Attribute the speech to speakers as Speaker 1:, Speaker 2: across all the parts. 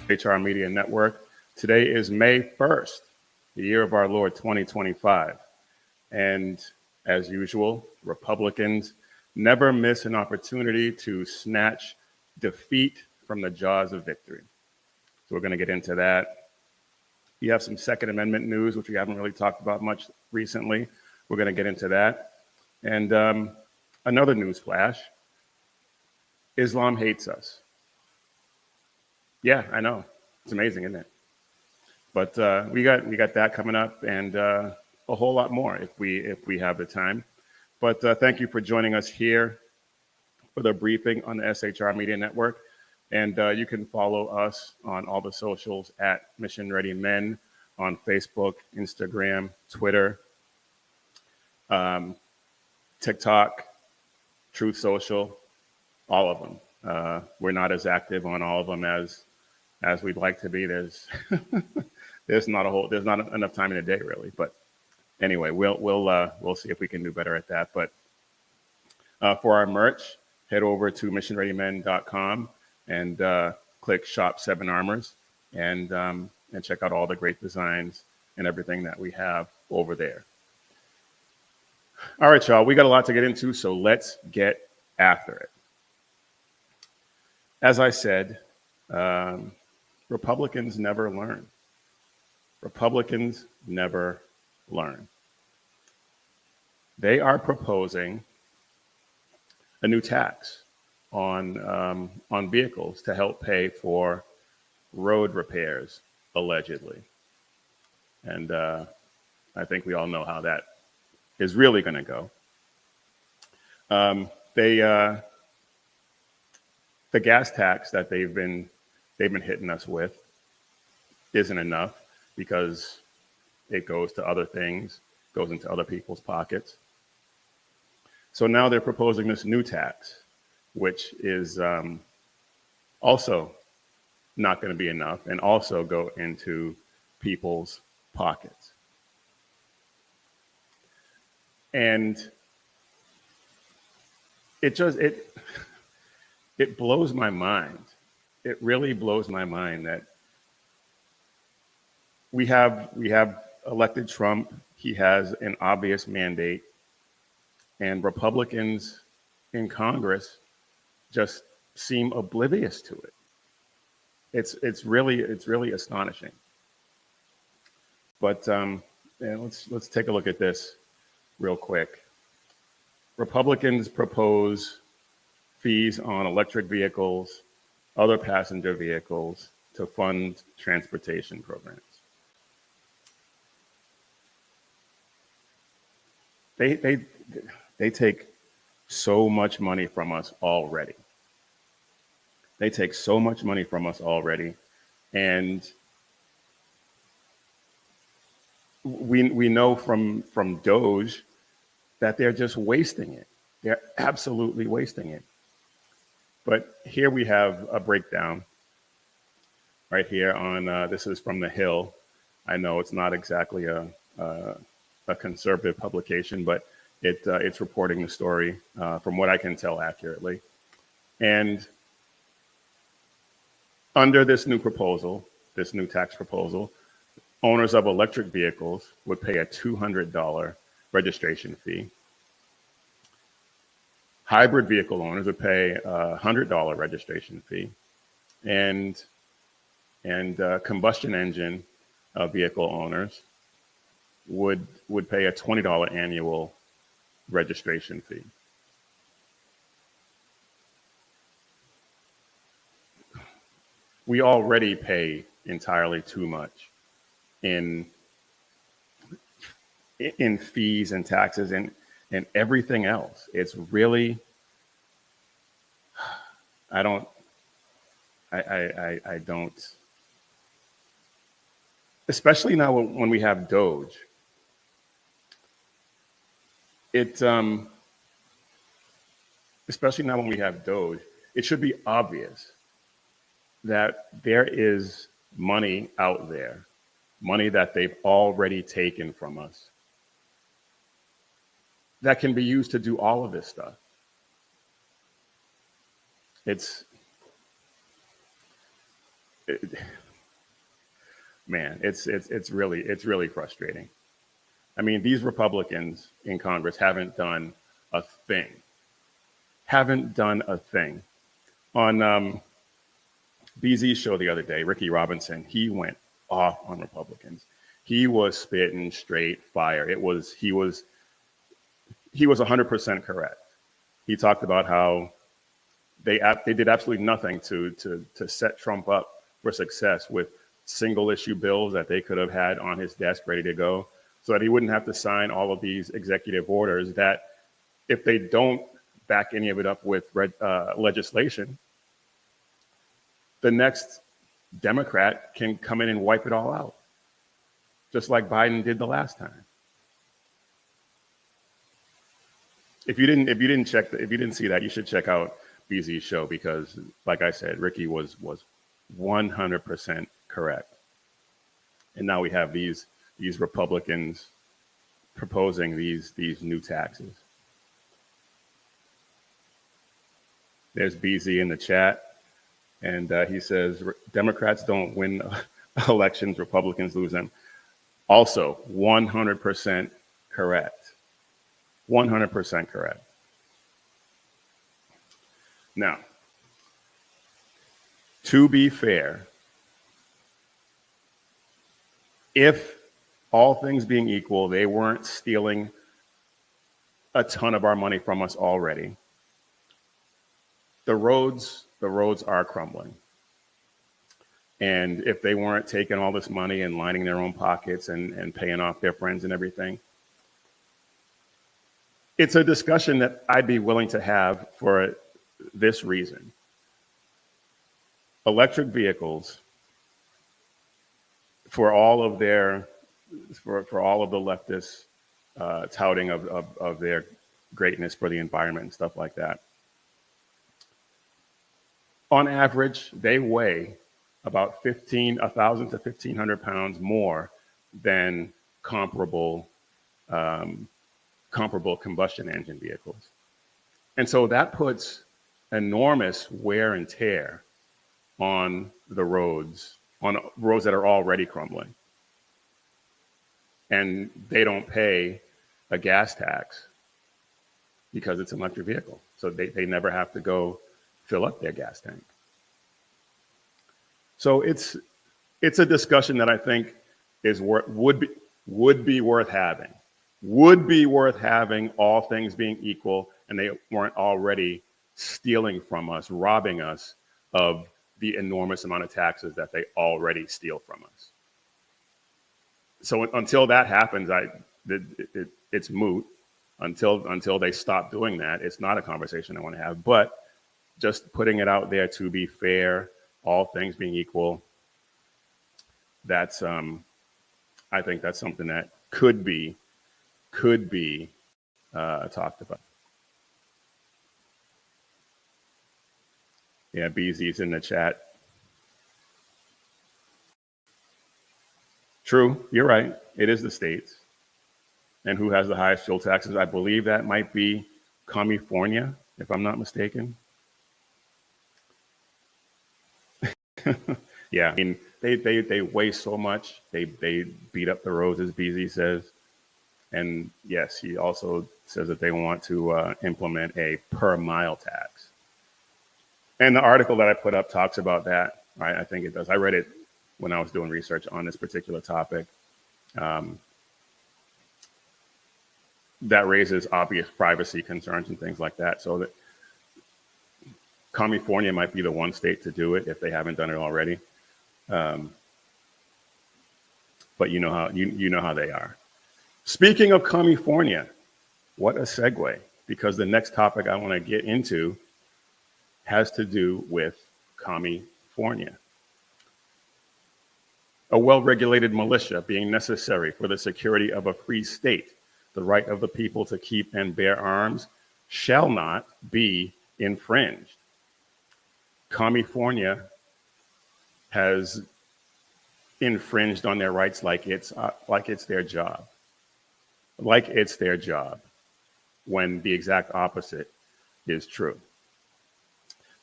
Speaker 1: HR Media Network. Today is May 1st, the year of our Lord 2025. And as usual, Republicans never miss an opportunity to snatch defeat from the jaws of victory. So we're going to get into that. You have some Second Amendment news, which we haven't really talked about much recently. We're going to get into that. And another news flash, Islam hates us. Yeah, I know. It's amazing, isn't it? But we got that coming up, and a whole lot more if we have the time. But thank you for joining us here for the briefing on the SHR Media Network. And you can follow us on all the socials at Mission Ready Men on Facebook, Instagram, Twitter, TikTok, Truth Social, all of them. We're not as active on all of them as we'd like to be. There's there's not enough time in a day really. But anyway, we'll see if we can do better at that. But for our merch, head over to missionreadymen.com and click Shop 7 Armors and check out all the great designs and everything that we have over there. All right, y'all, we got a lot to get into, so let's get after it. As I said, Republicans never learn. Republicans never learn. They are proposing a new tax on vehicles to help pay for road repairs, allegedly. And I think we all know how that is really going to go. The gas tax that they've been hitting us with isn't enough because it goes to other things, goes into other people's pockets. So now they're proposing this new tax, which is also not going to be enough and also go into people's pockets. And it blows my mind. It really blows my mind that we have elected Trump. He has an obvious mandate, and Republicans in Congress just seem oblivious to it. It's really astonishing. But let's take a look at this real quick. Republicans propose fees on electric vehicles, other passenger vehicles to fund transportation programs. They take so much money from us already. They take so much money from us already, and we know from Doge that they're just wasting it. They're absolutely wasting it. But here we have a breakdown right here on this is from The Hill. I know it's not exactly a conservative publication, but it's reporting the story from what I can tell accurately. And under this new proposal, this new tax proposal, owners of electric vehicles would pay a $200 registration fee. Hybrid vehicle owners would pay a $100 registration fee, and combustion engine vehicle owners would pay a $20 annual registration fee. We already pay entirely too much in fees and taxes and everything else. It's really, I don't, especially now when we have Doge. Especially now when we have Doge, it should be obvious that there is money out there, money that they've already taken from us, that can be used to do all of this stuff. it, man, it's really frustrating. I mean, these Republicans in Congress haven't done a thing. Haven't done a thing. On BZ's show the other day, Ricky Robinson, he went off on Republicans. He was spitting straight fire. He was 100% correct. He talked about how they did absolutely nothing to set Trump up for success with single issue bills that they could have had on his desk ready to go, so that he wouldn't have to sign all of these executive orders that, if they don't back any of it up with legislation, the next Democrat can come in and wipe it all out, just like Biden did the last time. If you didn't see that, you should check out BZ's show, because, like I said, Ricky was 100% correct. And now we have these Republicans proposing these new taxes. There's BZ in the chat, and he says Democrats don't win elections, Republicans lose them. Also, 100% correct. 100% correct. Now, to be fair, if all things being equal, they weren't stealing a ton of our money from us already, the roads are crumbling. And if they weren't taking all this money and lining their own pockets and paying off their friends and everything, it's a discussion that I'd be willing to have for this reason. Electric vehicles, for all of the leftists touting of their greatness for the environment and stuff like that, on average, they weigh about 1,000 to 1,500 pounds more than comparable combustion engine vehicles. And so that puts enormous wear and tear on roads that are already crumbling. And they don't pay a gas tax because it's an electric vehicle. So they never have to go fill up their gas tank. So it's a discussion that I think would be worth having. Would be worth having, all things being equal, and they weren't already stealing from us, robbing us of the enormous amount of taxes that they already steal from us. So until that happens, it's moot. Until they stop doing that, it's not a conversation I want to have. But just putting it out there, to be fair, all things being equal, that's I think that's something that could be talked about. Yeah, BZ's in the chat. True, you're right. It is the states. And who has the highest fuel taxes? I believe that might be California, if I'm not mistaken. Yeah, I mean, they waste so much. They beat up the roads, as BZ says. And yes, he also says that they want to implement a per mile tax. And the article that I put up talks about that. Right? I think it does. I read it when I was doing research on this particular topic. That raises obvious privacy concerns and things like that. So that California might be the one state to do it if they haven't done it already. But you know how they are. Speaking of California, what a segue, because the next topic I want to get into has to do with California. A well-regulated militia being necessary for the security of a free state, the right of the people to keep and bear arms shall not be infringed. California has infringed on their rights like it's their job. Like it's their job, when the exact opposite is true.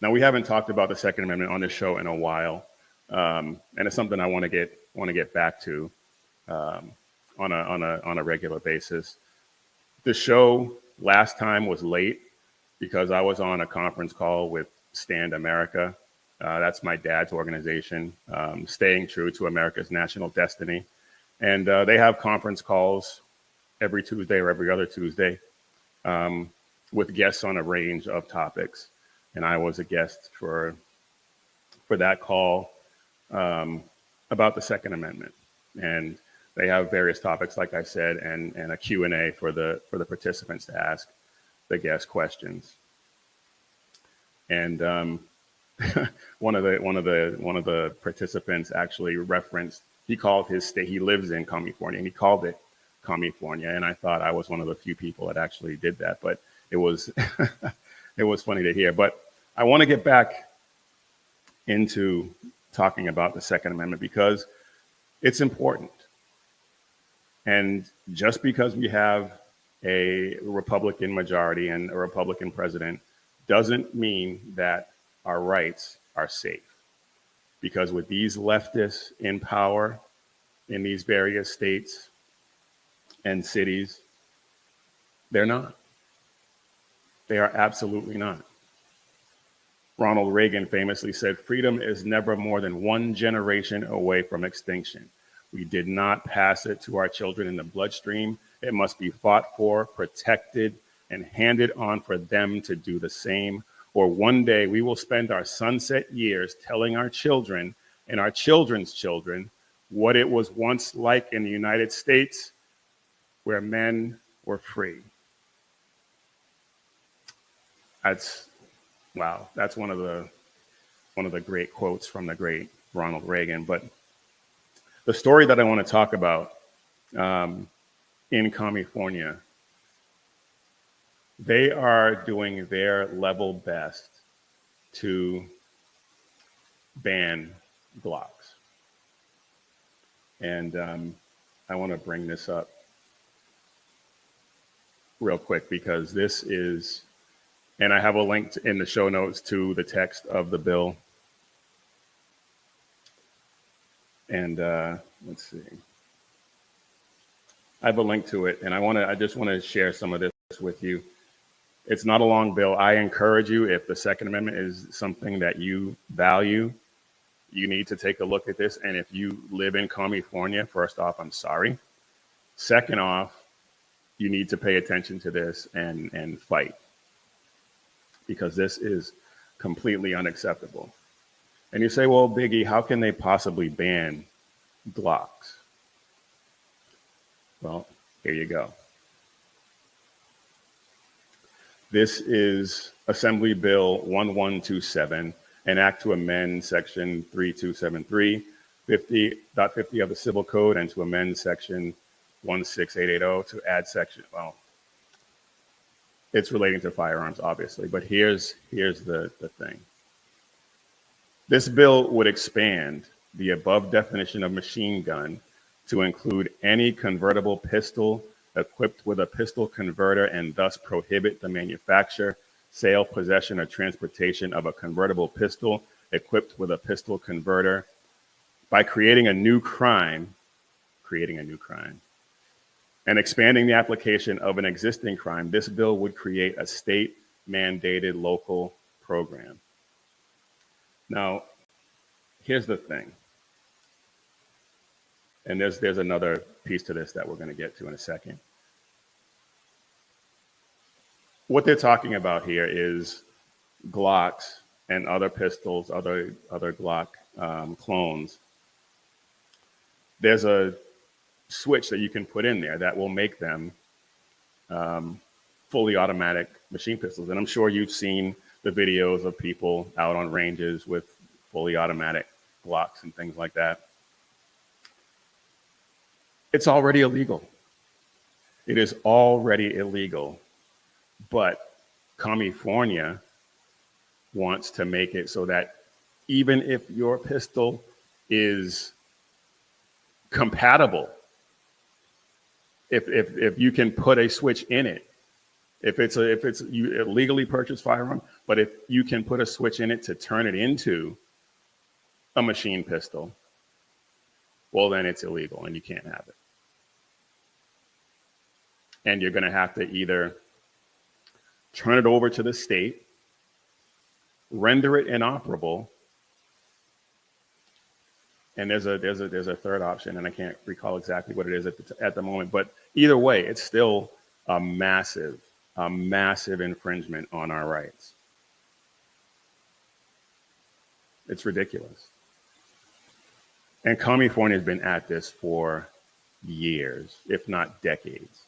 Speaker 1: Now, we haven't talked about the Second Amendment on this show in a while. and it's something I want to get back to on a regular basis. The show last time was late because I was on a conference call with Stand America. That's my dad's organization, staying true to America's national destiny. And they have conference calls every Tuesday or every other Tuesday with guests on a range of topics. And I was a guest for that call about the Second Amendment. And they have various topics, like I said, and a Q&A for the participants to ask the guest questions. And one of the participants actually referenced, he called his state, he lives in California, and he called it California. And I thought I was one of the few people that actually did that, but it was it was funny to hear. But I want to get back into talking about the Second Amendment because it's important. And just because we have a Republican majority and a Republican president doesn't mean that our rights are safe. Because with these leftists in power in these various states and cities, they're not. They are absolutely not. Ronald Reagan famously said, "Freedom is never more than one generation away from extinction. We did not pass it to our children in the bloodstream. It must be fought for, protected, and handed on for them to do the same. Or one day we will spend our sunset years telling our children and our children's children what it was once like in the United States where men were free." Wow, that's one of the great quotes from the great Ronald Reagan. But the story that I want to talk about in California, they are doing their level best to ban Glocks. And I want to bring this up real quick because this is, and I have a link in the show notes to the text of the bill. And let's see. I have a link to it, and I just want to share some of this with you. It's not a long bill. I encourage you, if the Second Amendment is something that you value, you need to take a look at this. And if you live in California, first off, I'm sorry. Second off, you need to pay attention to this and fight, because this is completely unacceptable. And you say, well, Biggie, how can they possibly ban Glocks? Well, here you go. This is Assembly Bill 1127, an act to amend Section 3273, 50.50 of the Civil Code, and to amend Section 16880 to add section, well, it's relating to firearms, obviously, but here's the thing. This bill would expand the above definition of machine gun to include any convertible pistol equipped with a pistol converter, and thus prohibit the manufacture, sale, possession, or transportation of a convertible pistol equipped with a pistol converter. By creating a new crime, and expanding the application of an existing crime, this bill would create a state-mandated local program. Now, here's the thing. And there's another piece to this that we're going to get to in a second. What they're talking about here is Glocks and other pistols, other Glock clones. There's a switch that you can put in there that will make them fully automatic machine pistols. And I'm sure you've seen the videos of people out on ranges with fully automatic Glocks and things like that. It's already illegal. It is already illegal, but California wants to make it so that even if your pistol is compatible, if you can put a switch in it, if it's you illegally purchased firearm, but if you can put a switch in it to turn it into a machine pistol, well, then it's illegal and you can't have it. And you're going to have to either turn it over to the state, render it inoperable, and there's a third option, and I can't recall exactly what it is at the moment. But either way, it's still a massive infringement on our rights. It's ridiculous. And California has been at this for years, if not decades.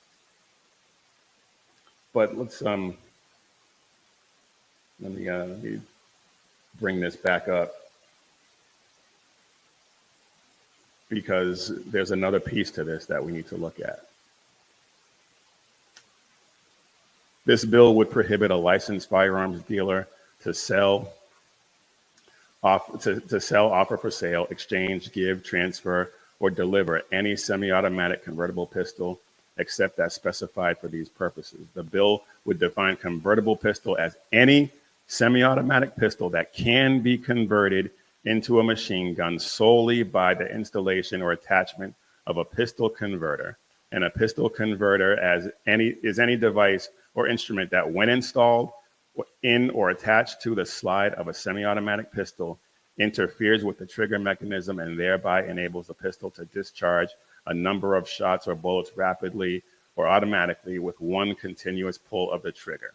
Speaker 1: But let's let me bring this back up, because there's another piece to this that we need to look at. This bill would prohibit a licensed firearms dealer to sell, offer for sale, exchange, give, transfer, or deliver any semi-automatic convertible pistol except as specified for these purposes. The bill would define convertible pistol as any semi-automatic pistol that can be converted into a machine gun solely by the installation or attachment of a pistol converter. And a pistol converter is any device or instrument that, when installed in or attached to the slide of a semi-automatic pistol, interferes with the trigger mechanism and thereby enables the pistol to discharge a number of shots or bullets rapidly or automatically with one continuous pull of the trigger.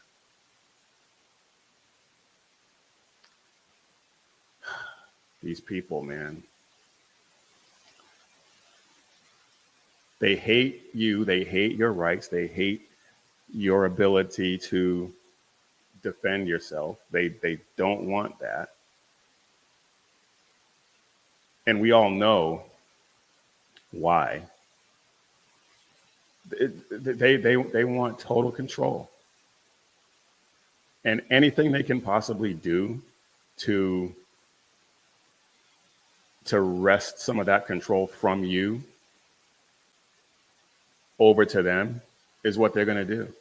Speaker 1: These people, man. They hate you, they hate your rights, they hate your ability to defend yourself. They don't want that. And we all know why. They want total control. And anything they can possibly do to wrest some of that control from you over to them is what they're going to do.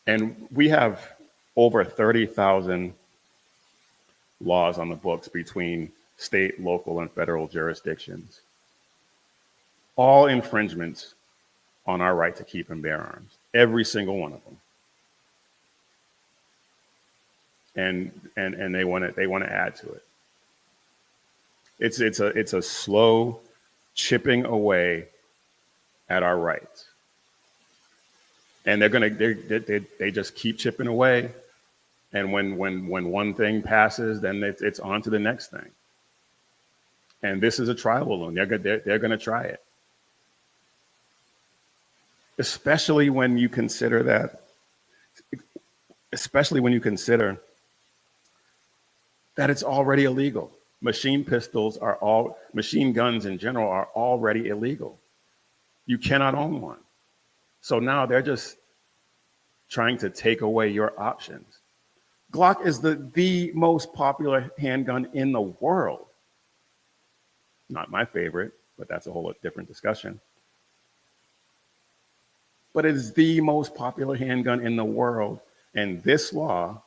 Speaker 1: And we have over 30,000 laws on the books between state, local, and federal jurisdictions, all infringements on our right to keep and bear arms, every single one of them. And they want to add to it. It's a slow chipping away at our rights. And they just keep chipping away. And when one thing passes, then it's on to the next thing. And this is a trial balloon. They're going to try it. Especially when you consider that it's already illegal. Machine guns in general are already illegal. You cannot own one. So now they're just trying to take away your options. Glock is the most popular handgun in the world. Not my favorite, but that's a whole different discussion. But it is the most popular handgun in the world. And this law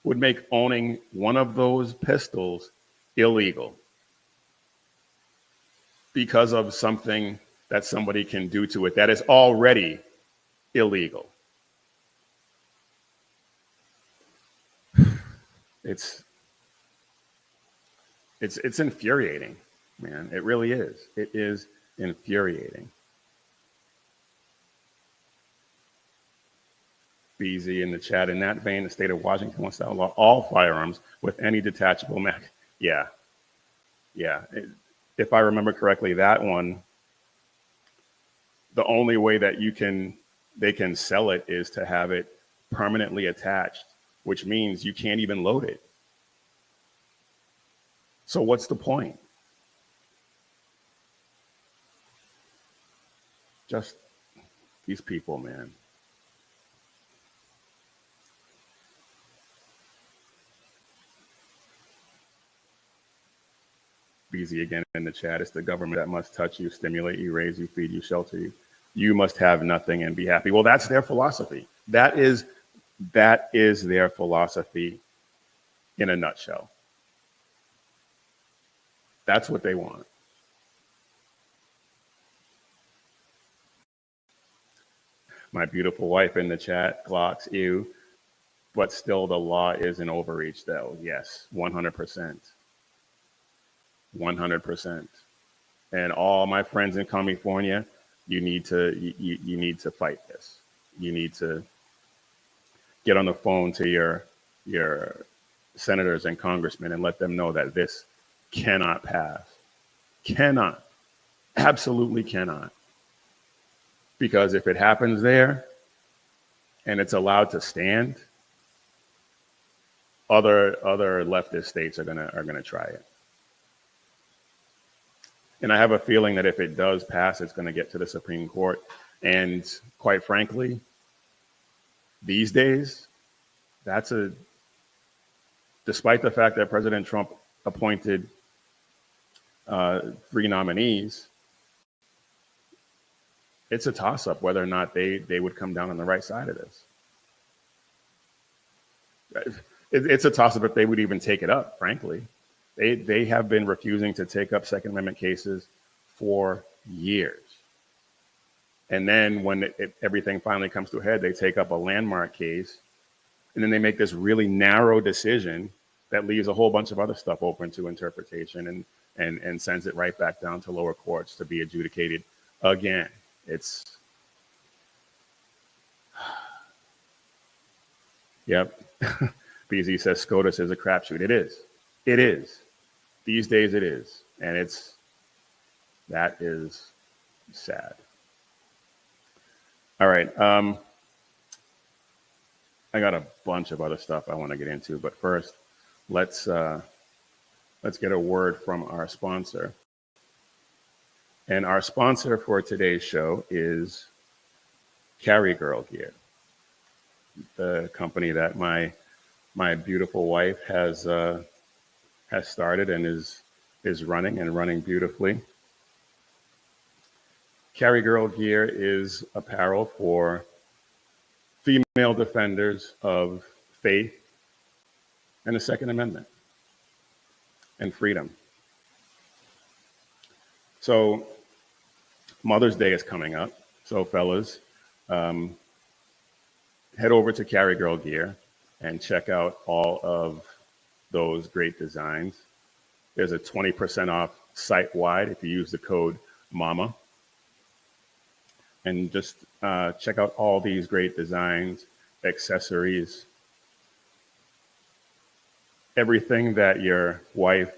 Speaker 1: would make owning one of those pistols illegal because of something that somebody can do to it that is already illegal. It's infuriating, man. It really is. It is infuriating. BZ in the chat. In that vein, the state of Washington wants to outlaw all firearms with any detachable mag. Yeah. If I remember correctly, that one, the only way that they can sell it is to have it permanently attached, which means you can't even load it. So what's the point? Just these people, man. BZ again in the chat. It's the government that must touch you, stimulate you, raise you, feed you, shelter you. You must have nothing and be happy. Well, that's their philosophy. That is their philosophy in a nutshell. That's what they want. My beautiful wife in the chat, Glocks, ew. But still, the law is an overreach, though. Yes, 100%. 100%. And all my friends in California, you need to fight this. You need to get on the phone to your senators and congressmen and let them know that this cannot pass. Cannot. Absolutely cannot. Because if it happens there and it's allowed to stand, other leftist states are gonna try it. And I have a feeling that if it does pass, it's going to get to the Supreme Court. And quite frankly, these days, despite the fact that President Trump appointed 3 nominees, it's a toss-up whether or not they would come down on the right side of this. It's a toss-up if they would even take it up, frankly. They have been refusing to take up Second Amendment cases for years. And then when everything finally comes to a head, they take up a landmark case, and then they make this really narrow decision that leaves a whole bunch of other stuff open to interpretation and sends it right back down to lower courts to be adjudicated again. It's, yep. BZ says SCOTUS is a crapshoot. It is. It is. These days it is. And that is sad. All right. I got a bunch of other stuff I want to get into, but first, let's get a word from our sponsor. And our sponsor for today's show is Carry Girl Gear, the company that my beautiful wife has started and is running beautifully. Carry Girl Gear is apparel for female defenders of faith and the Second Amendment and freedom. So Mother's Day is coming up. So fellas, head over to Carry Girl Gear and check out all of those great designs. There's a 20% off site-wide if you use the code MAMA. And just check out all these great designs, accessories, everything that your wife,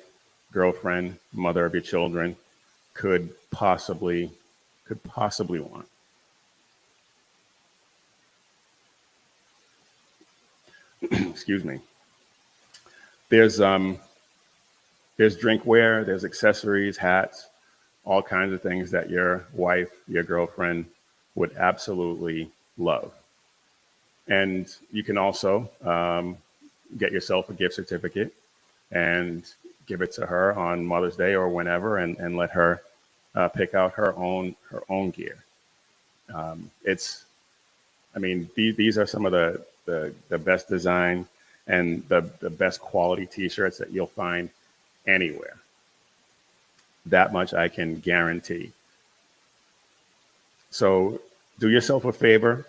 Speaker 1: girlfriend, mother of your children could possibly want. Excuse me. There's drinkware, there's accessories, hats, all kinds of things that your wife, your girlfriend would absolutely love. And you can also get yourself a gift certificate and give it to her on Mother's Day or whenever, and let her pick out her own gear. These are some of the best design and the best quality t-shirts that you'll find anywhere. That much I can guarantee. So do yourself a favor,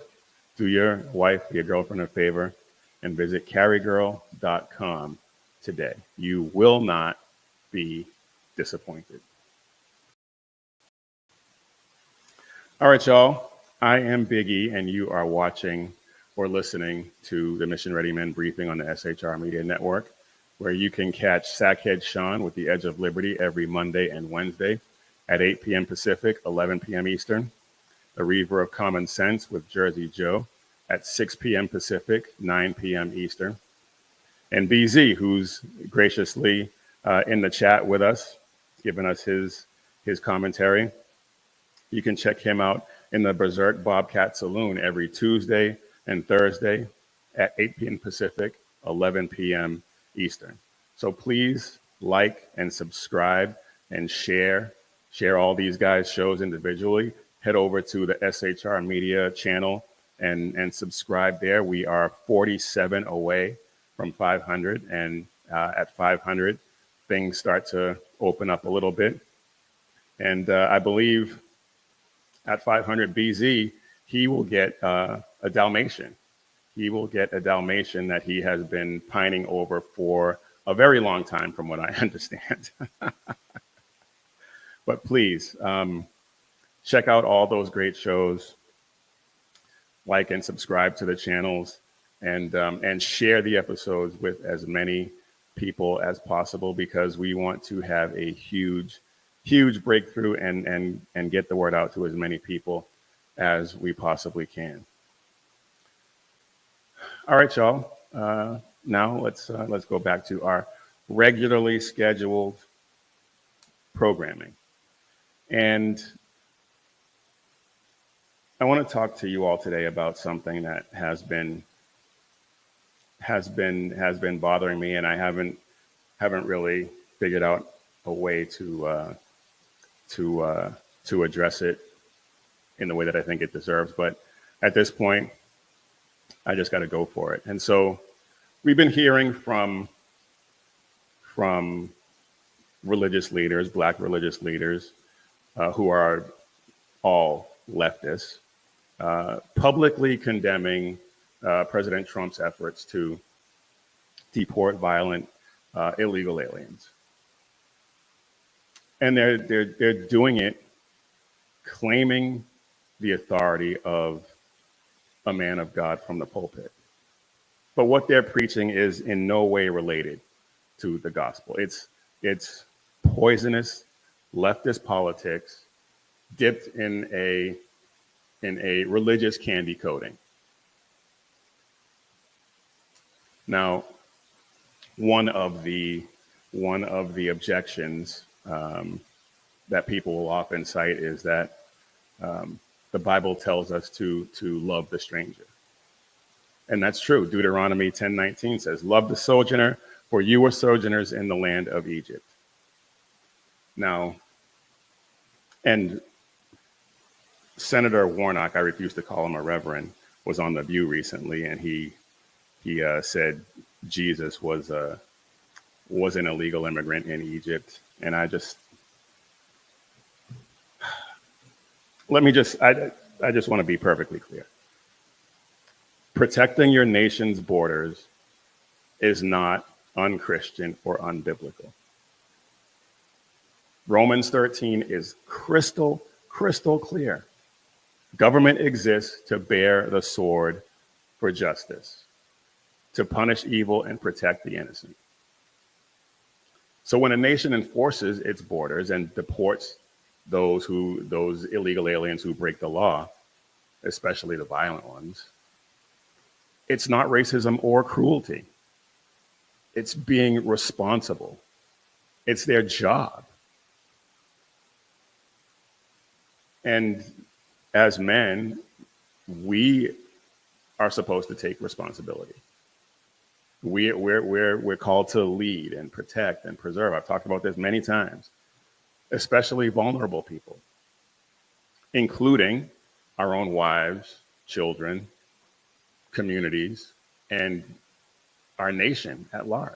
Speaker 1: do your wife, your girlfriend a favor, and visit carrygirl.com today. You will not be disappointed. All right, y'all. I am Big E, and you are watching or listening to the Mission Ready Men briefing on the SHR Media Network, where you can catch Sackhead Sean with the Edge of Liberty every Monday and Wednesday at 8 p.m. Pacific, 11 p.m. Eastern. The Reaver of Common Sense with Jersey Joe at 6 p.m. Pacific, 9 p.m. Eastern. And BZ, who's graciously in the chat with us, giving us his commentary. You can check him out in the Berserk Bobcat Saloon every Tuesday and Thursday at 8 p.m. Pacific, 11 p.m. Eastern. So please like and subscribe and share all these guys' shows individually. Head over to the SHR Media channel and subscribe there. We are 47 away from 500, and at 500, things start to open up a little bit. And I believe at 500 BZ, he will get a Dalmatian. He will get a Dalmatian that he has been pining over for a very long time, from what I understand. But please, check out all those great shows, like and subscribe to the channels, and share the episodes with as many people as possible, because we want to have a huge breakthrough and get the word out to as many people as we possibly can. All right, y'all. Now let's go back to our regularly scheduled programming. And I want to talk to you all today about something that has been bothering me, and I haven't really figured out a way to address it in the way that I think it deserves. But at this point, I just got to go for it. And so we've been hearing from religious leaders, Black religious leaders, who are all leftists, publicly condemning President Trump's efforts to deport violent illegal aliens. And they're doing it claiming the authority of a man of God from the pulpit. But what they're preaching is in no way related to the gospel. It's poisonous leftist politics dipped in a religious candy coating. Now, one of the objections that people will often cite is that the Bible tells us to love the stranger. And that's true. Deuteronomy 10:19 says, "Love the sojourner, for you were sojourners in the land of Egypt." Now, and Senator Warnock, I refuse to call him a reverend, was on The View recently, and he said Jesus was an illegal immigrant in Egypt. And I just want to be perfectly clear. Protecting your nation's borders is not unchristian or unbiblical. Romans 13 is crystal clear. Government exists to bear the sword for justice, to punish evil and protect the innocent. So when a nation enforces its borders and deports those illegal aliens who break the law, especially the violent ones, it's not racism or cruelty. It's being responsible. It's their job. And as men, we are supposed to take responsibility. We're called to lead and protect and preserve. I've talked about this many times, especially vulnerable people, including our own wives, children, communities, and our nation at large.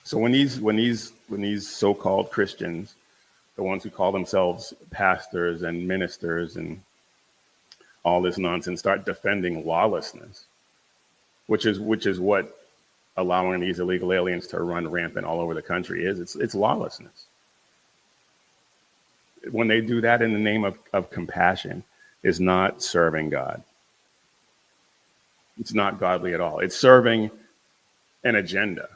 Speaker 1: So when these so-called Christians, the ones who call themselves pastors and ministers and all this nonsense, start defending lawlessness, which is what allowing these illegal aliens to run rampant all over the country is. It's lawlessness. When they do that in the name of compassion, is not serving God. It's not godly at all. It's serving an agenda.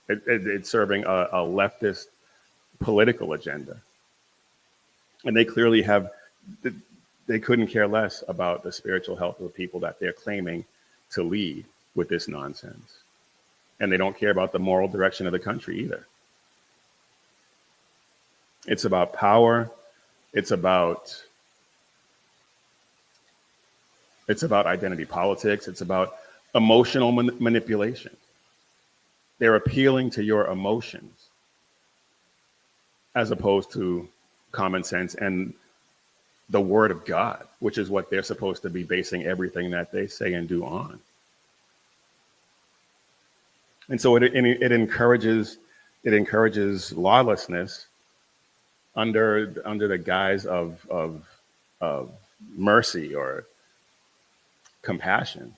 Speaker 1: It's serving a leftist political agenda. And they clearly they couldn't care less about the spiritual health of the people that they're claiming to lead with this nonsense. And they don't care about the moral direction of the country either. It's about power. It's about identity politics. It's about emotional manipulation. They're appealing to your emotions as opposed to common sense and the word of God, which is what they're supposed to be basing everything that they say and do on. And so it encourages lawlessness under the guise of mercy or compassion.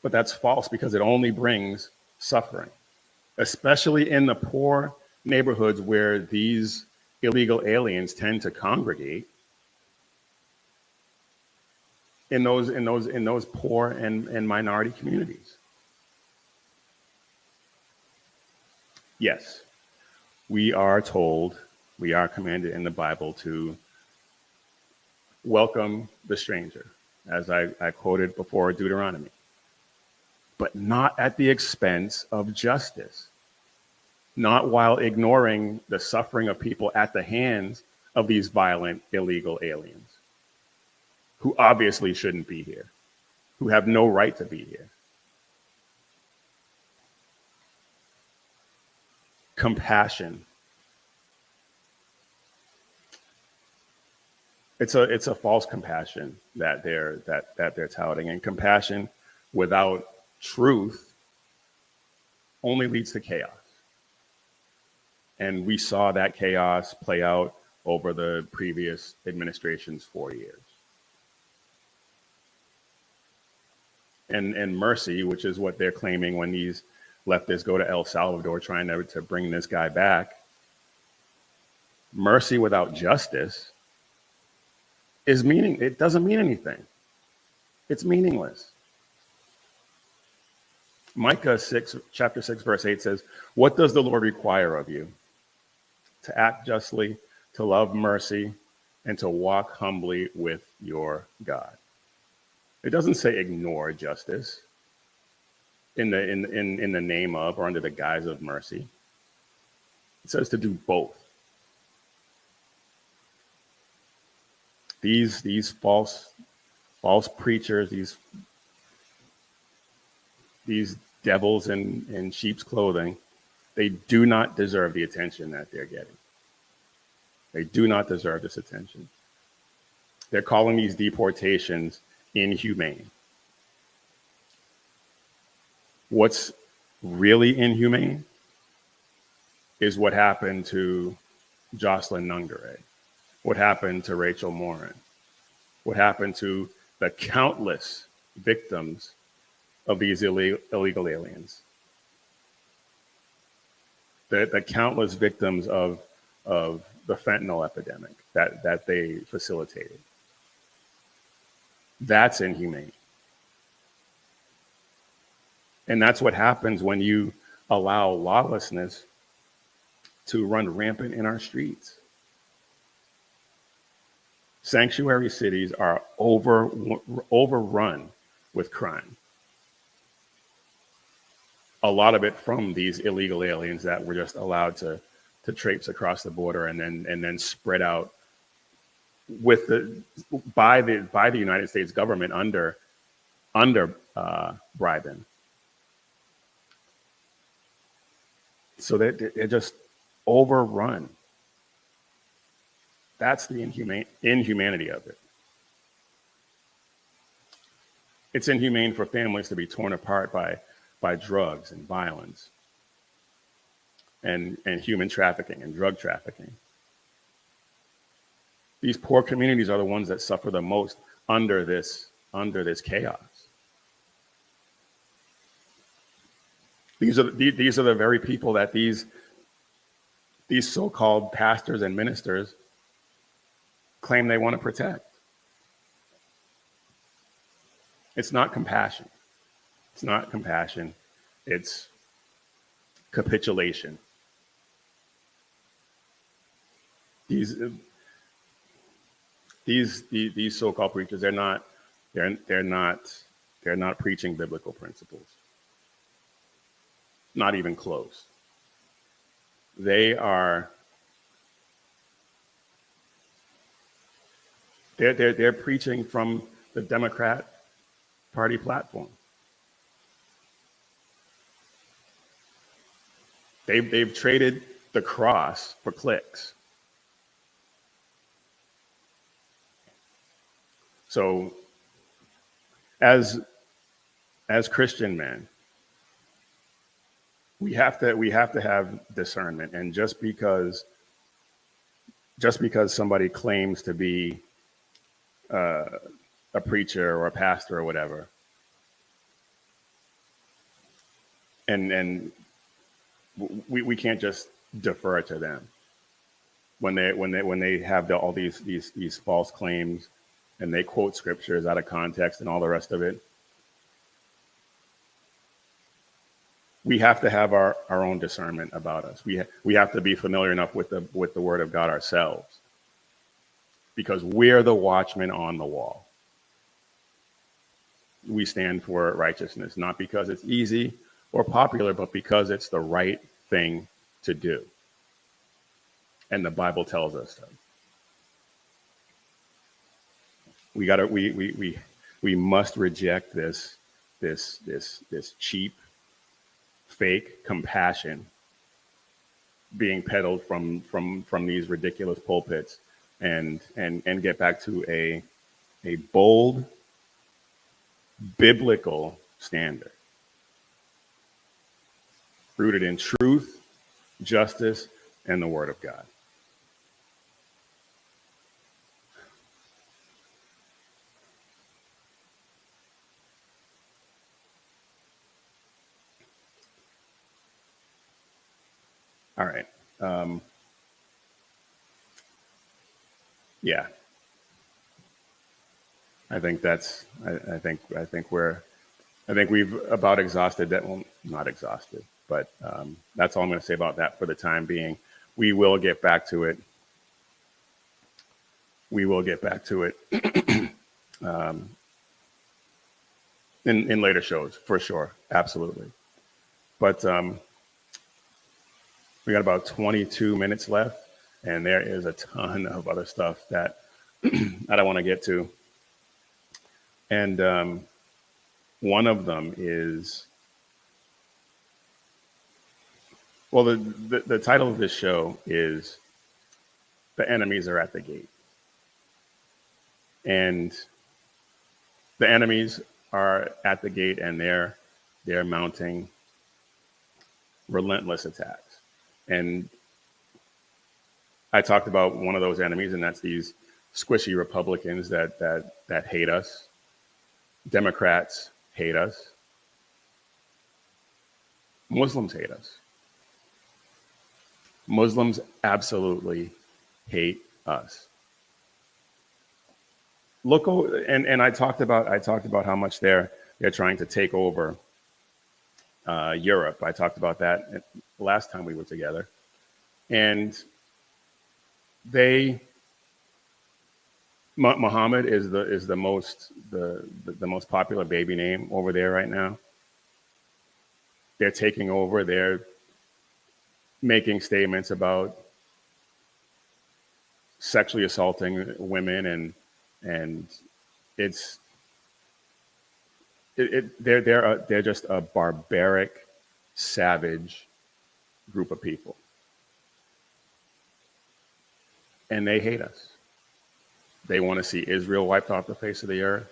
Speaker 1: But that's false because it only brings suffering, especially in the poor neighborhoods where these illegal aliens tend to congregate. In those poor and minority communities. Yes, we are told, we are commanded in the Bible to welcome the stranger, as I quoted before Deuteronomy, but not at the expense of justice, not while ignoring the suffering of people at the hands of these violent illegal aliens who obviously shouldn't be here, who have no right to be here. Compassion. It's a false compassion that they're touting, and compassion without truth only leads to chaos. And we saw that chaos play out over the previous administration's 4 years. And mercy, which is what they're claiming when these leftists go to El Salvador trying to bring this guy back. Mercy without justice it doesn't mean anything. It's meaningless. Micah 6, chapter 6, verse 8 says, "What does the Lord require of you? To act justly, to love mercy, and to walk humbly with your God." It doesn't say ignore justice in the name of or under the guise of mercy. It says to do both. These false preachers, these devils in sheep's clothing, they do not deserve the attention that they're getting. They do not deserve this attention. They're calling these deportations inhumane. What's really inhumane is what happened to Jocelyn Nungare, what happened to Rachel Morin, what happened to the countless victims of these illegal aliens, the countless victims of the fentanyl epidemic that they facilitated. That's inhumane. And that's what happens when you allow lawlessness to run rampant in our streets. Sanctuary cities are overrun with crime. A lot of it from these illegal aliens that were just allowed to traipse across the border and then spread out by the United States government under bribing. So they're just overrun. That's the inhumanity of it. It's inhumane for families to be torn apart by drugs and violence and human trafficking and drug trafficking. These poor communities are the ones that suffer the most under this chaos. These are the very people that these so-called pastors and ministers claim they want to protect. It's not compassion. It's not compassion. It's capitulation. These so-called preachers, they're not preaching biblical principles. Not even close. They're preaching from the Democrat Party platform. They've traded the cross for clicks. So as Christian men, We have to have discernment, and just because somebody claims to be a preacher or a pastor or whatever, and we can't just defer to them when they have all these false claims, and they quote scriptures out of context and all the rest of it. We have to have our own discernment about us. We have to be familiar enough with the word of God ourselves, because we're the watchmen on the wall. We stand for righteousness, not because it's easy or popular, but because it's the right thing to do. And the Bible tells us so. We must reject this cheap, fake compassion being peddled from these ridiculous pulpits, and get back to a bold biblical standard rooted in truth, justice, and the word of God. All right. Yeah. I think we've about exhausted that. Well, not exhausted, but that's all I'm going to say about that for the time being. We will get back to it. In later shows, for sure. Absolutely. But we got about 22 minutes left, and there is a ton of other stuff that I don't want to get to. And one of them is, well, the title of this show is "The Enemies Are at the Gate." And the enemies are at the gate, and they're mounting relentless attacks. And I talked about one of those enemies, and that's these squishy Republicans that hate us. Democrats hate us. Muslims hate us. Muslims absolutely hate us. Look, and I talked about how much they're trying to take over Europe. I talked about that last time we were together, and Muhammad is the most popular baby name over there right now. They're taking over. They're making statements about sexually assaulting women, and they're just a barbaric, savage group of people, and they hate us. They want to see Israel wiped off the face of the earth.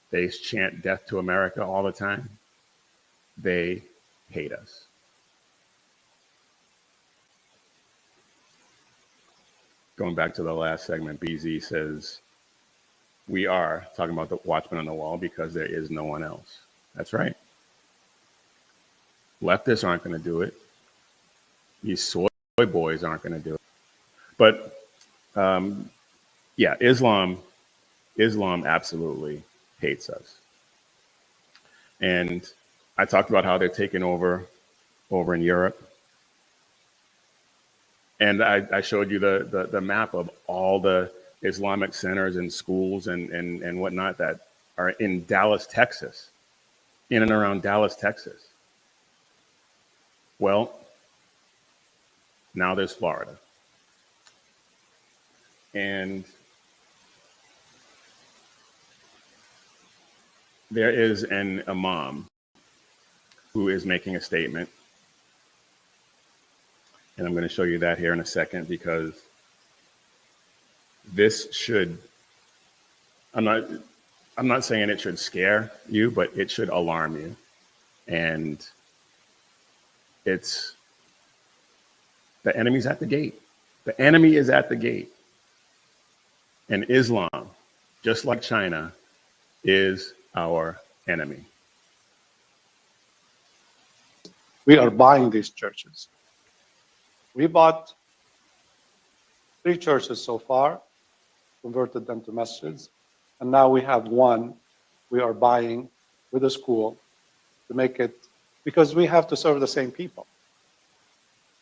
Speaker 1: They chant death to America all the time. They hate us. Going back to the last segment, BZ says, we are talking about the watchman on the wall because there is no one else. That's right. Leftists aren't going to do it. These soy boys aren't going to do it. But yeah, Islam absolutely hates us. And I talked about how they're taking over in Europe. And I showed you the map of all the Islamic centers and schools and whatnot that are in Dallas, Texas, in and around Dallas, Texas. Well, now there's Florida. And there is an imam who is making a statement. And I'm going to show you that here in a second, because this should, I'm not saying it should scare you, but it should alarm you. And It's the enemy's at the gate. The enemy is at the gate. And Islam, just like China, is our enemy.
Speaker 2: We are buying these churches. We bought 3 churches so far, converted them to masjids, and now we have one we are buying with a school to make it, because we have to serve the same people.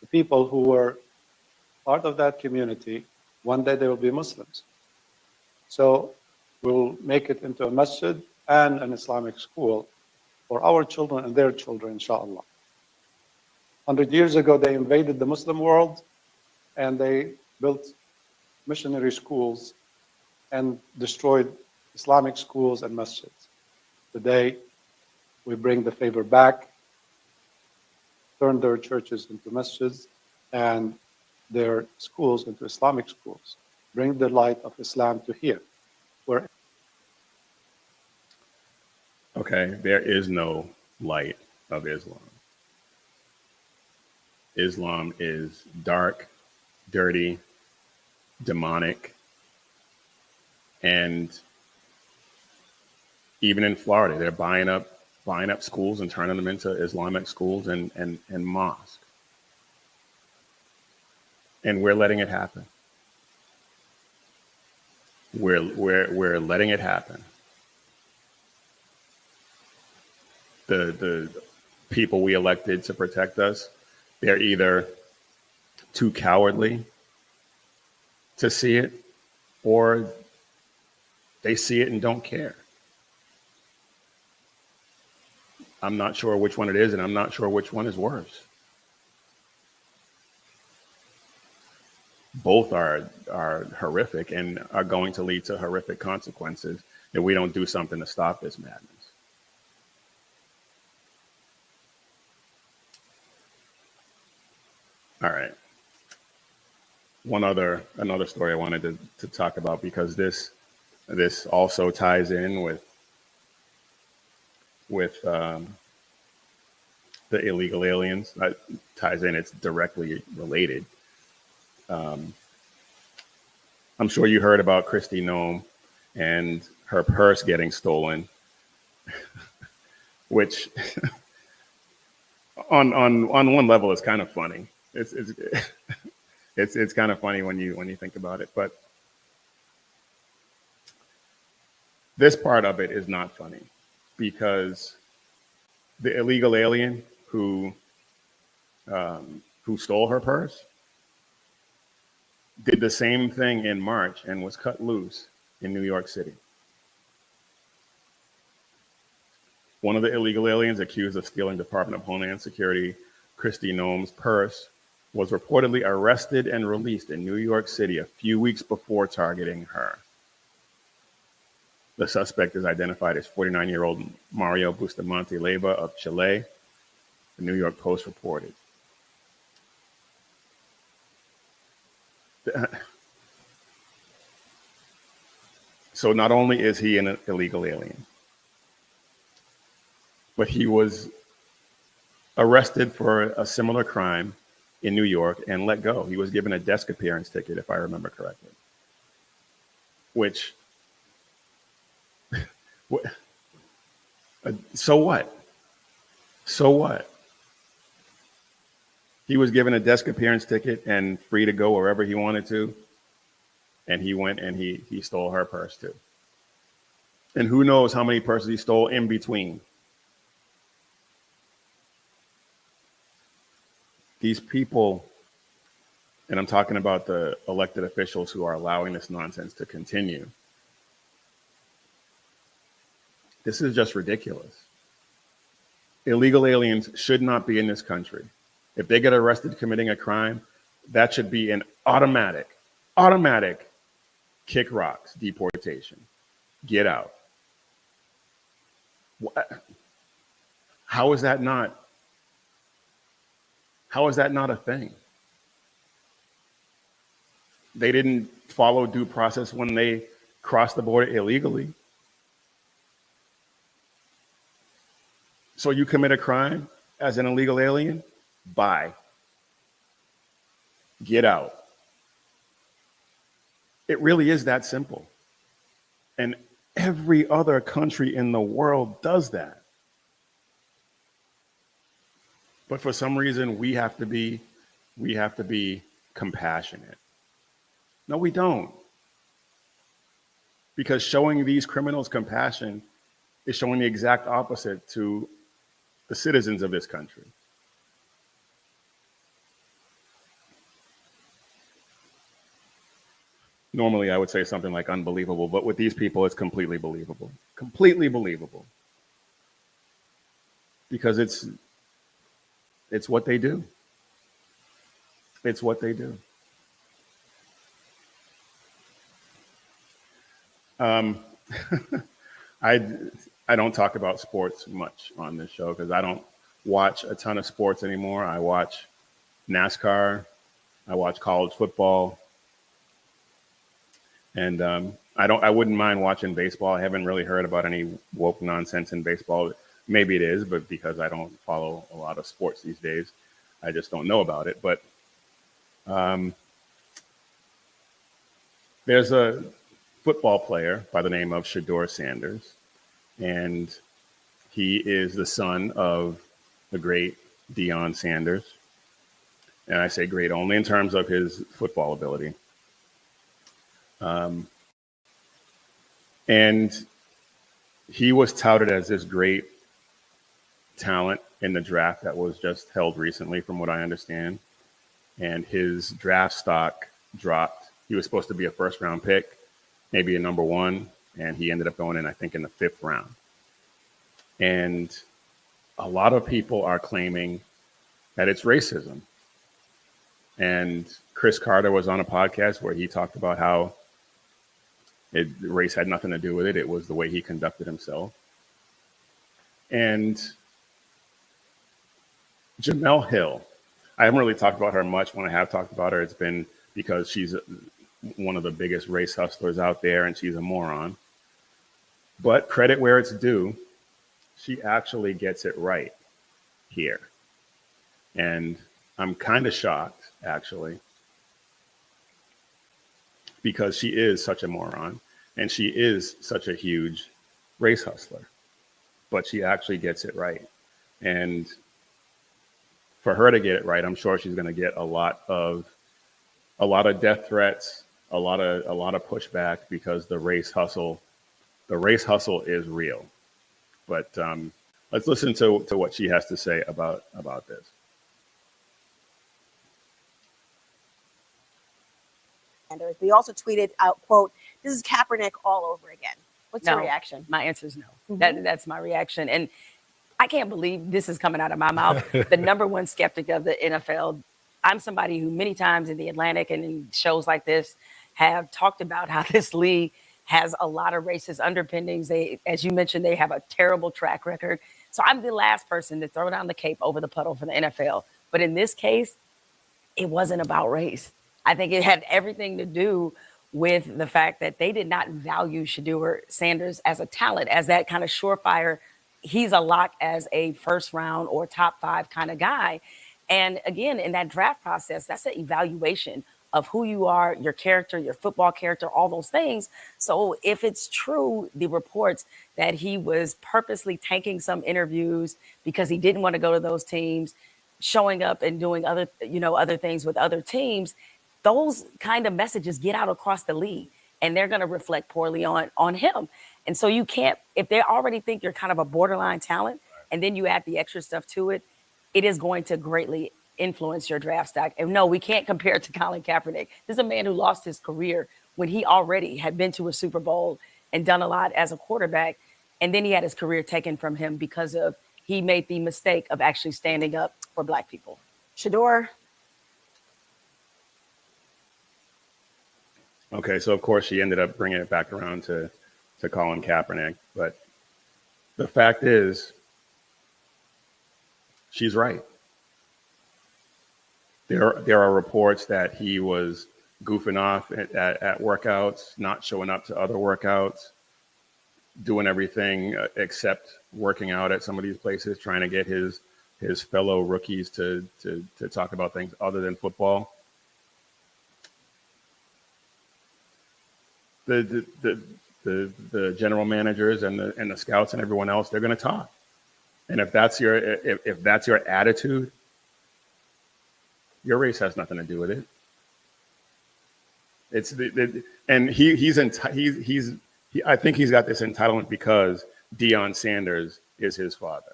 Speaker 2: The people who were part of that community, one day they will be Muslims. So we'll make it into a masjid and an Islamic school for our children and their children, inshallah. 100 years ago, they invaded the Muslim world and they built missionary schools and destroyed Islamic schools and masjids. Today, we bring the favor back, turn their churches into masjids and their schools into Islamic schools. Bring the light of Islam to here.
Speaker 1: Okay, there is no light of Islam. Islam is dark, dirty, demonic, and even in Florida, they're buying up schools and turning them into Islamic schools and mosques. And we're letting it happen. We're letting it happen. The people we elected to protect us, they're either too cowardly to see it, or they see it and don't care. I'm not sure which one it is, and I'm not sure which one is worse. Both are horrific and are going to lead to horrific consequences if we don't do something to stop this madness. All right. Another story I wanted to talk about, because this also ties in with the illegal aliens. Ties in, it's directly related. I'm sure you heard about Kristi Noem and her purse getting stolen, which on one level is kind of funny. It's kind of funny when you think about it, but this part of it is not funny, because the illegal alien who stole her purse did the same thing in March and was cut loose in New York City. One of the illegal aliens accused of stealing Department of Homeland Security Kristi Noem's purse was reportedly arrested and released in New York City a few weeks before targeting her. The suspect is identified as 49-year-old Mario Bustamante Leyva of Chile, the New York Post reported. So not only is he an illegal alien, but he was arrested for a similar crime in New York and let go. He was given a desk appearance ticket, if I remember correctly. Which, so what? So what? He was given a desk appearance ticket and free to go wherever he wanted to. And he went and he stole her purse too. And who knows how many purses he stole in between. These people, and I'm talking about the elected officials who are allowing this nonsense to continue. This is just ridiculous. Illegal aliens should not be in this country. If they get arrested committing a crime, that should be an automatic kick rocks deportation. Get out. How is that not a thing? They didn't follow due process when they crossed the border illegally. So you commit a crime as an illegal alien, Bye. Get out. It really is that simple. And every other country in the world does that. But for some reason, we have to be compassionate. No, we don't. Because showing these criminals compassion is showing the exact opposite to the citizens of this country. Normally, I would say something like unbelievable, but with these people, it's completely believable. Completely believable. Because it's what they do. It's what they do. I don't talk about sports much on this show because I don't watch a ton of sports anymore. I watch NASCAR, I watch college football, and I wouldn't mind watching baseball. I haven't really heard about any woke nonsense in baseball. Maybe it is, but because I don't follow a lot of sports these days, I just don't know about it. But there's a football player by the name of Shedeur Sanders, and he is the son of the great Deion Sanders. And I say great only in terms of his football ability. And he was touted as this great talent in the draft that was just held recently, from what I understand. And his draft stock dropped. He was supposed to be a first-round pick, maybe a number one, and he ended up going in, I think, in the 5th round. And a lot of people are claiming that it's racism. And Chris Carter was on a podcast where he talked about how race had nothing to do with it. It was the way he conducted himself. And Jamel Hill, I haven't really talked about her much. When I have talked about her, it's been because she's one of the biggest race hustlers out there and she's a moron. But credit where it's due, she actually gets it right here. And I'm kind of shocked, actually, because she is such a moron and she is such a huge race hustler. But she actually gets it right. And for her to get it right, I'm sure she's going to get a lot of death threats, a lot of pushback, because the race hustle is real. But let's listen to what she has to say about this.
Speaker 3: We also tweeted out, quote, "This is Kaepernick all over again." What's your reaction?
Speaker 4: My answer is no. Mm-hmm. That's my reaction. And I can't believe this is coming out of my mouth. The number one skeptic of the NFL. I'm somebody who many times in the Atlantic and in shows like this have talked about how this league has a lot of racist underpinnings. They, as you mentioned, they have a terrible track record. So I'm the last person to throw down the cape over the puddle for the NFL. But in this case, it wasn't about race. I think it had everything to do with the fact that they did not value Shedeur Sanders as a talent, as that kind of surefire. He's a lock as a first round or top 5 kind of guy. And again, in that draft process, that's an evaluation of who you are, your character, your football character, all those things. So if it's true, the reports that he was purposely tanking some interviews because he didn't want to go to those teams, showing up and doing other things with other teams, those kind of messages get out across the league and they're going to reflect poorly on him. And so you can't, if they already think you're kind of a borderline talent and then you add the extra stuff to it, it is going to greatly influence your draft stock. And no, we can't compare it to Colin Kaepernick. This is a man who lost his career when he already had been to a Super Bowl and done a lot as a quarterback. And then he had his career taken from him because of he made the mistake of actually standing up for Black people.
Speaker 3: Shedeur.
Speaker 1: Okay, so of course she ended up bringing it back around to Colin Kaepernick. But the fact is, she's right. There are reports that he was goofing off at workouts, not showing up to other workouts, doing everything except working out at some of these places, trying to get his his fellow rookies to talk about things other than football. The general managers and the scouts and everyone else, they're going to talk. And if that's your attitude, your race has nothing to do with it. It's I think he's got this entitlement because Deion Sanders is his father.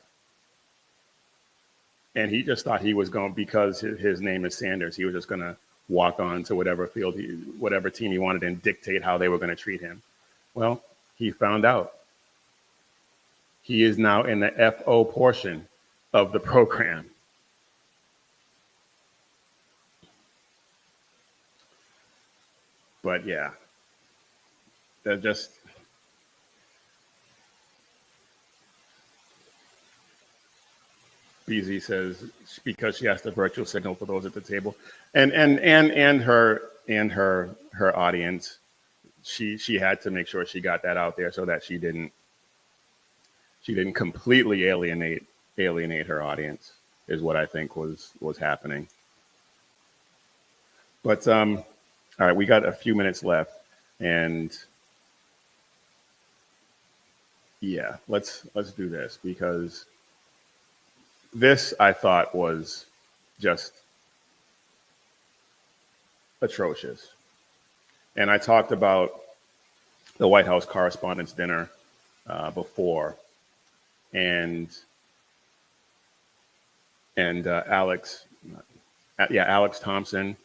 Speaker 1: And he just thought he was going, because his name is Sanders, he was just going to walk on to whatever field, whatever team he wanted and dictate how they were going to treat him. Well, he found out. He is now in the FO portion of the program. But yeah, that just, BZ says because she has the virtual signal for those at the table, and her audience, she had to make sure she got that out there so that she didn't completely alienate her audience, is what I think was happening. But all right, we got a few minutes left, and yeah, let's do this, because this, I thought, was just atrocious. And I talked about the White House Correspondents' Dinner before, and Alex Thompson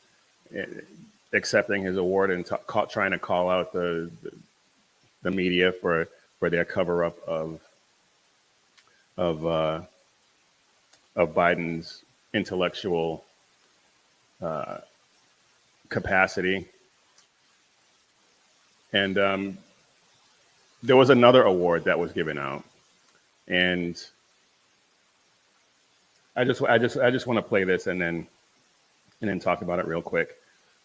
Speaker 1: accepting his award and trying to call out the media for their cover up of Biden's intellectual capacity. And there was another award that was given out, and I just want to play this and then talk about it real quick,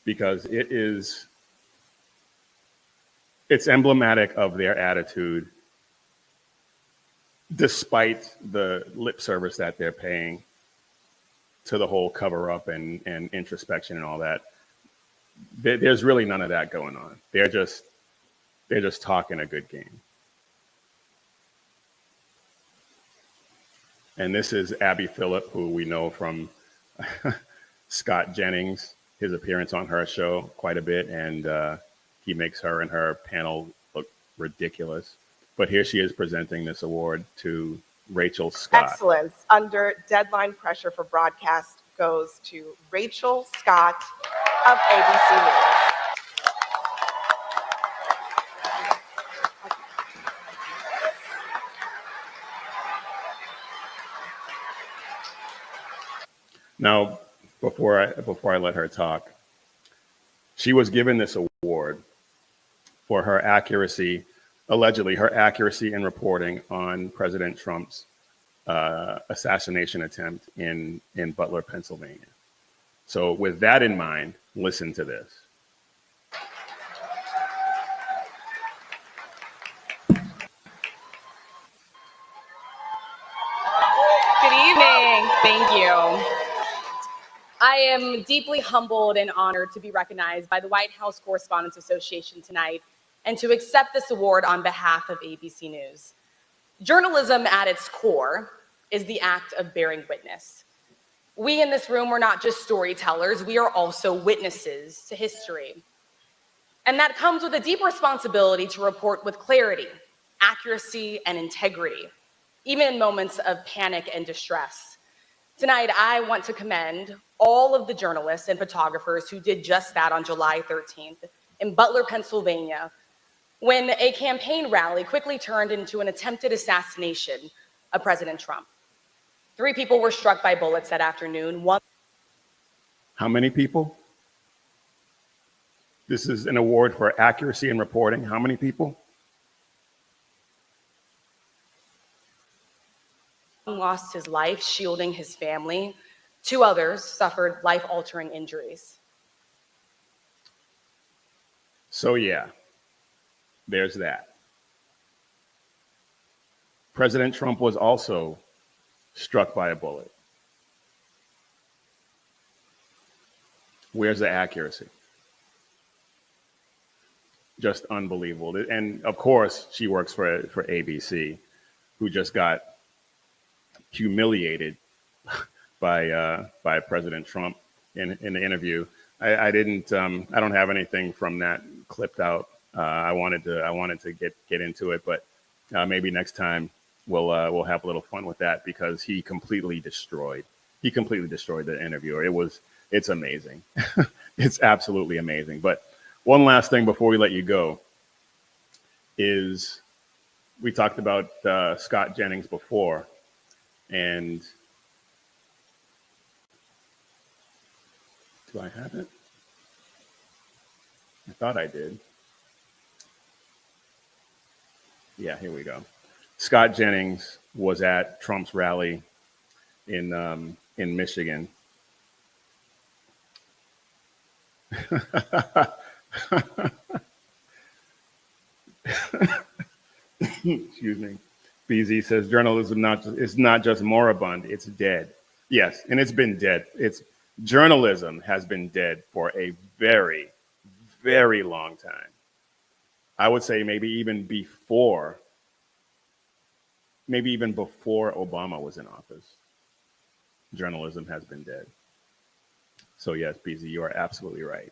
Speaker 1: because it's emblematic of their attitude, despite the lip service that they're paying to the whole cover up and introspection and all that. There's really none of that going on. They're just talking a good game. And this is Abby Phillip, who we know from Scott Jennings, his appearance on her show quite a bit, and he makes her and her panel look ridiculous. But here she is presenting this award to Rachel Scott.
Speaker 5: Excellence under deadline pressure for broadcast goes to Rachel Scott of ABC News.
Speaker 1: Now, before I let her talk, she was given this award for her accuracy, allegedly her accuracy in reporting on President Trump's assassination attempt in Butler, Pennsylvania. So with that in mind, listen to this.
Speaker 6: Good evening. Thank you. I am deeply humbled and honored to be recognized by the White House Correspondents Association tonight and to accept this award on behalf of ABC News. Journalism at its core is the act of bearing witness. We in this room are not just storytellers, we are also witnesses to history. And that comes with a deep responsibility to report with clarity, accuracy, and integrity, even in moments of panic and distress. Tonight, I want to commend all of the journalists and photographers who did just that on July 13th in Butler, Pennsylvania, when a campaign rally quickly turned into an attempted assassination of President Trump. 3 people were struck by bullets that afternoon.
Speaker 1: How many people? This is an award for accuracy in reporting. How many people?
Speaker 6: Lost his life shielding his family. 2 others suffered life-altering injuries.
Speaker 1: So yeah, there's that. President Trump was also struck by a bullet. Where's the accuracy? Just unbelievable. And of course, she works for ABC, who just got humiliated by President Trump in the interview. I don't have anything from that clipped out. I wanted to get into it, but maybe next time we'll have a little fun with that, because he completely destroyed the interviewer. It's amazing. It's absolutely amazing. But one last thing before we let you go is, we talked about Scott Jennings before, and do I have it? I thought I did. Yeah, here we go. Scott Jennings was at Trump's rally in Michigan. Excuse me. BZ says journalism is not just moribund, it's dead. Yes, and it's been dead. Journalism has been dead for a very, very long time. I would say maybe even before Obama was in office, journalism has been dead. So yes, BZ, you are absolutely right.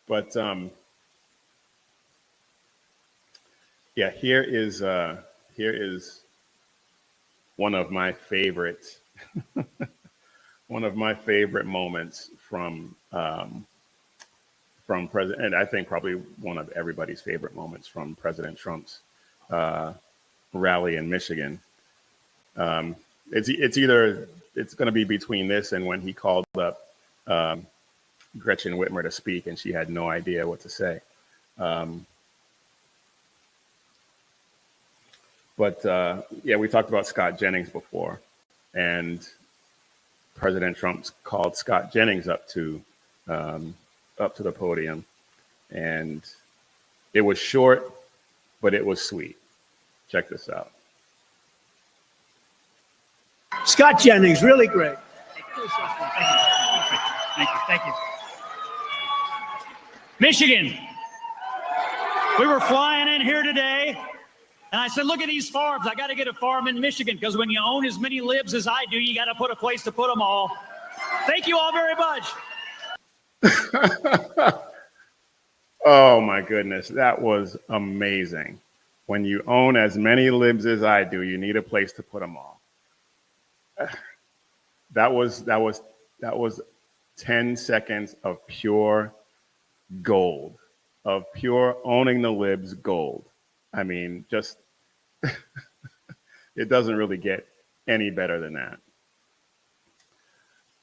Speaker 1: But yeah, here is one of my favorite moments from President, and I think probably one of everybody's favorite moments from President Trump's rally in Michigan. It's going to be between this and when he called up Gretchen Whitmer to speak, and she had no idea what to say. But yeah, we talked about Scott Jennings before, and President Trump called Scott Jennings up to the podium, and it was short, but it was sweet. Check this out.
Speaker 7: Scott Jennings, really great. Thank you. Michigan, we were flying in here today, and I said, look at these farms. I got to get a farm in Michigan, because when you own as many libs as I do, you got to put a place to put them all. Thank you all very much.
Speaker 1: Oh my goodness, that was amazing. When you own as many libs as I do, you need a place to put them all. That was 10 seconds of pure gold, of pure owning the libs gold. I mean, just it doesn't really get any better than that.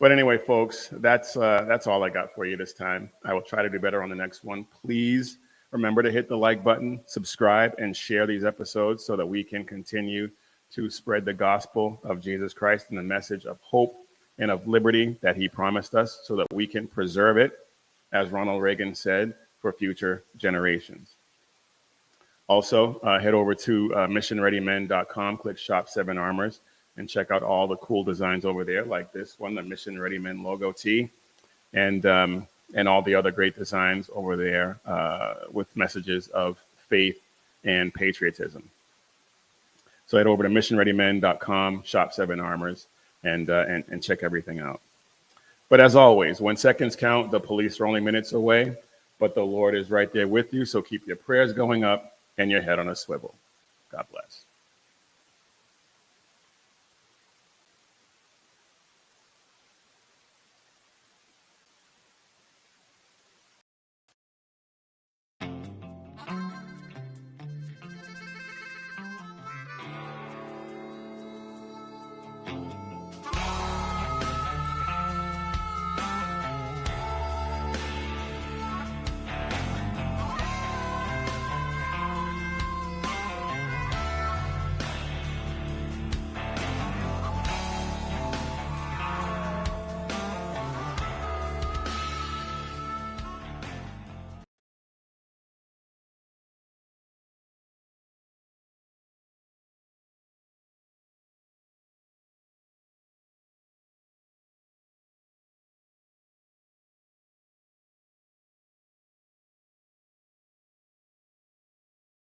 Speaker 1: But anyway, folks, that's all I got for you this time. I will try to do better on the next one. Please remember to hit the like button, subscribe, and share these episodes so that we can continue to spread the gospel of Jesus Christ and the message of hope and of liberty that he promised us, so that we can preserve it, as Ronald Reagan said, for future generations. Also, head over to missionreadymen.com, click Shop 7 Armors, and check out all the cool designs over there, like this one, the Mission Ready Men logo tee, and all the other great designs over there with messages of faith and patriotism. So head over to missionreadymen.com, Shop 7 Armors, and check everything out. But as always, when seconds count, the police are only minutes away, but the Lord is right there with you. So keep your prayers going up and your head on a swivel. God bless.